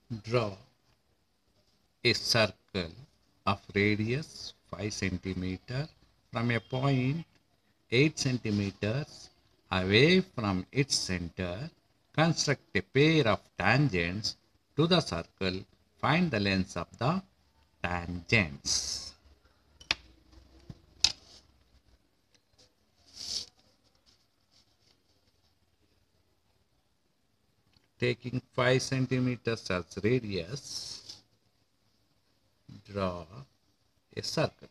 Draw a circle of radius 5 centimeter from a point 8 centimeters away from its center. Construct a pair of tangents to the circle. Find the lengths of the tangents. Taking 5 centimeters as radius, draw a circle.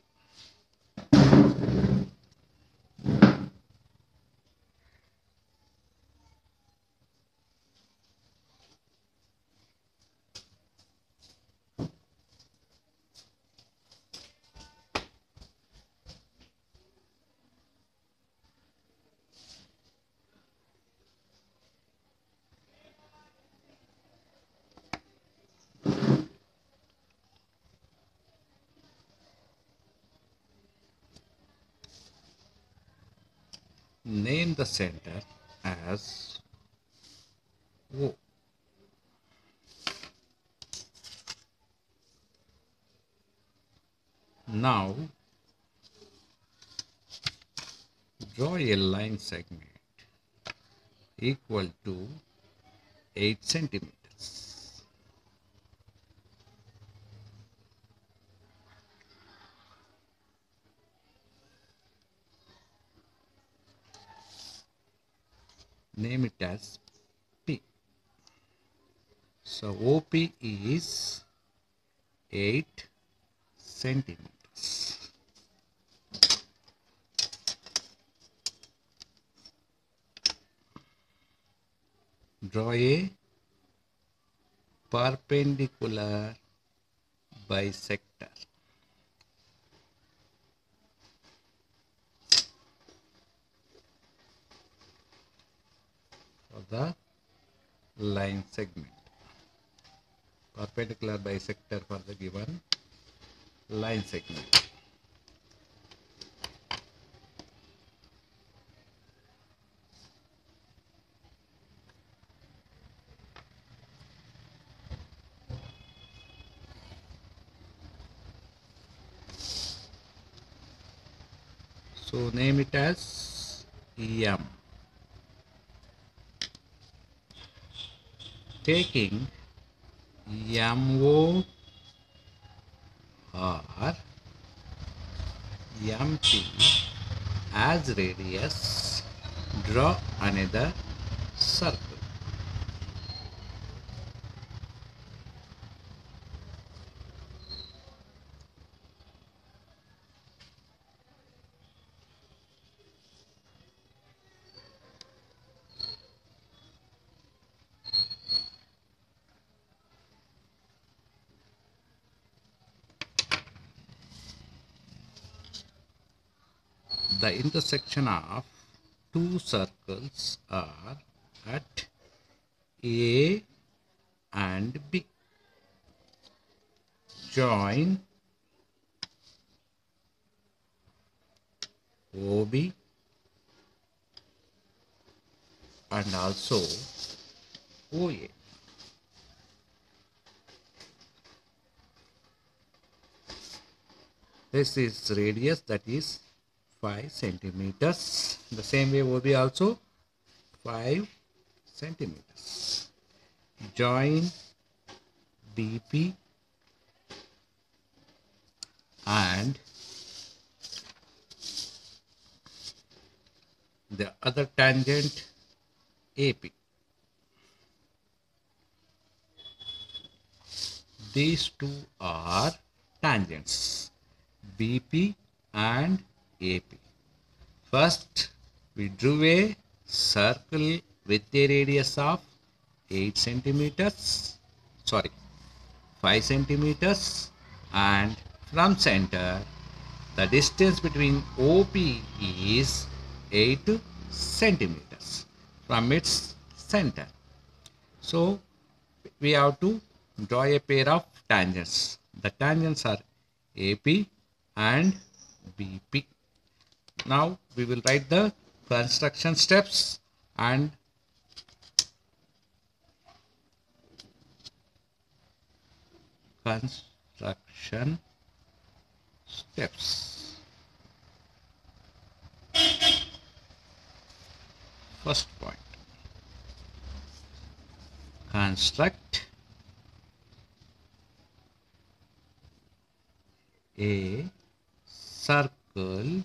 Name the center as O. Now, draw a line segment equal to 8 centimeters. Name it as P. So OP is 8 centimeters. Draw a perpendicular bisector for the line segment. Perpendicular bisector for the given line segment. So name it as M. Taking MO or MP as radius, draw another circle. The intersection of two circles are at A and B. Join OB and also OA. This is radius, that is 5 centimeters. The same way OB also 5 centimeters. Join BP and the other tangent AP. These two are tangents, BP and AP. First, we drew a circle with a radius of 8 centimeters, 5 centimeters, and from center, the distance between OP is 8 centimeters from its center. So, we have to draw a pair of tangents. The tangents are AP and BP. Now we will write the construction steps and construction steps. First point, construct a circle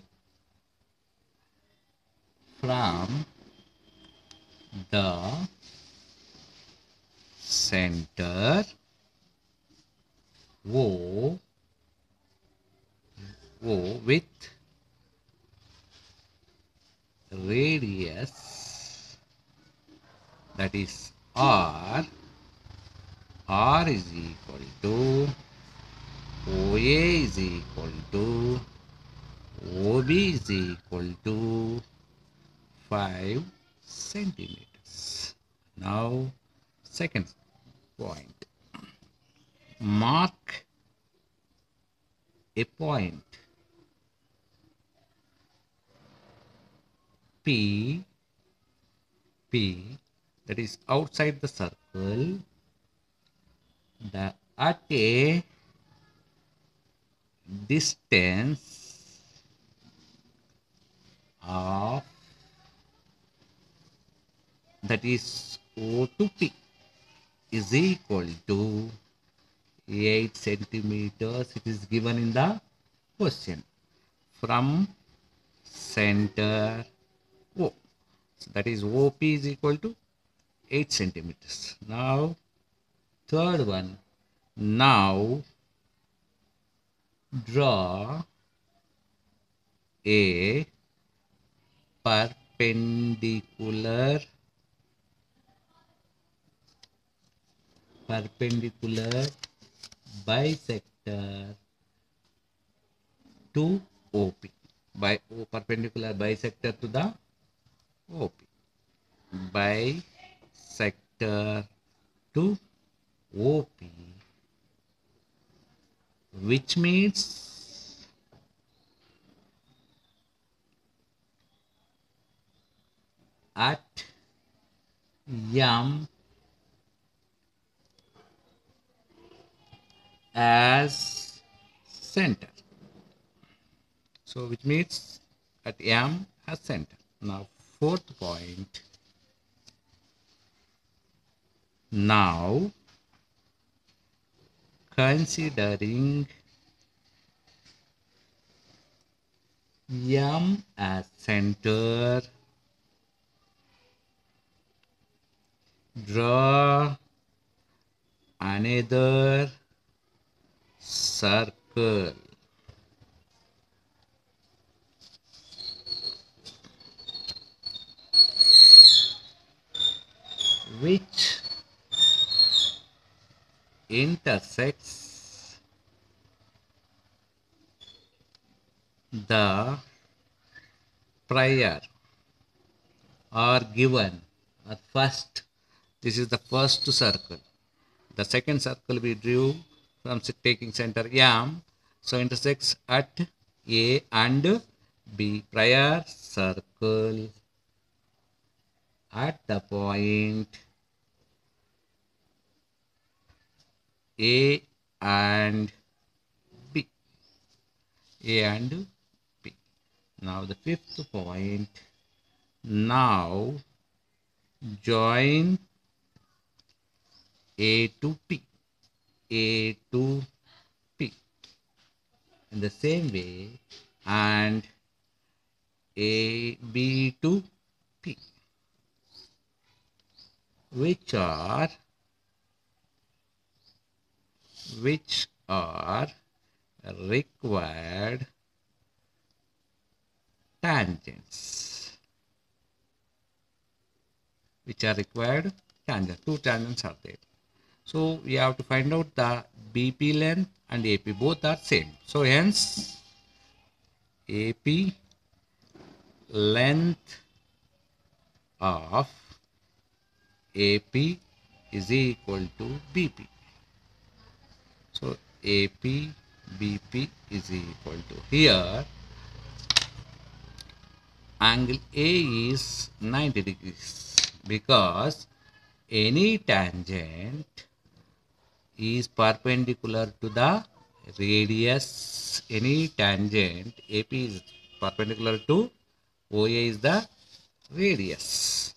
from the center O with radius, that is R is equal to OA is equal to OB is equal to 5 centimeters. Now, second point, mark a point P, that is outside the circle, at a distance of, that is O to P, is equal to 8 centimeters. It is given in the question. From center O, so that is OP is equal to 8 centimeters. Now, third one, now draw a perpendicular bisector to OP. Perpendicular bisector to the OP. Bisector to OP, which means at M as center. So which means at M as center. Now, fourth point, now considering M as center, draw another circle which intersects the prior or given or first. This is the first circle. The second circle we drew from taking center M, so intersects at A and B. Prior circle at the point A and B. Now the fifth point, now join A to P. In the same way, and AB to P, which are required tangents. Two tangents are there. So we have to find out the BP length and AP, both are same. So hence AP length of AP is equal to BP. So AP BP is equal to, here angle A is 90 degrees because any tangent is perpendicular to the radius. Any tangent AP is perpendicular to OA is the radius.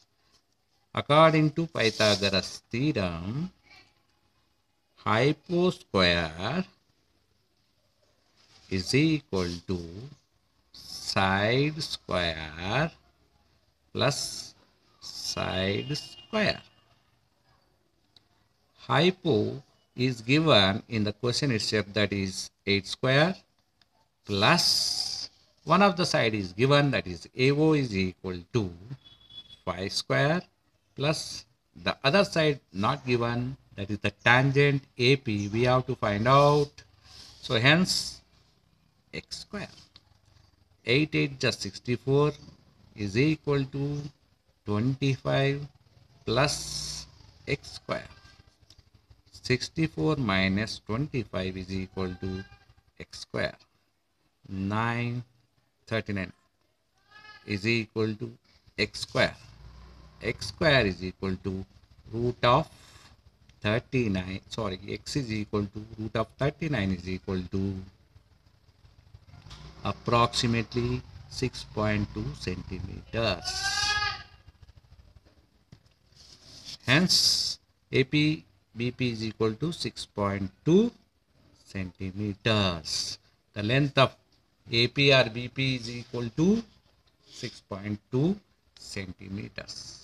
According to Pythagoras theorem, hypo square is equal to side square plus side square. Hypo is given in the question itself, that is 8 square, plus one of the side is given, that is AO is equal to 5 square, plus the other side not given, that is the tangent AP we have to find out. So hence x square. 8 8 just 64 is equal to 25 plus x square. 64 minus 25 is equal to x square. 939 is equal to x square. X square is equal to root of 39. Sorry, x is equal to root of 39 is equal to approximately 6.2 centimeters. Hence, AP BP is equal to 6.2 centimeters. The length of AP or BP is equal to 6.2 centimeters.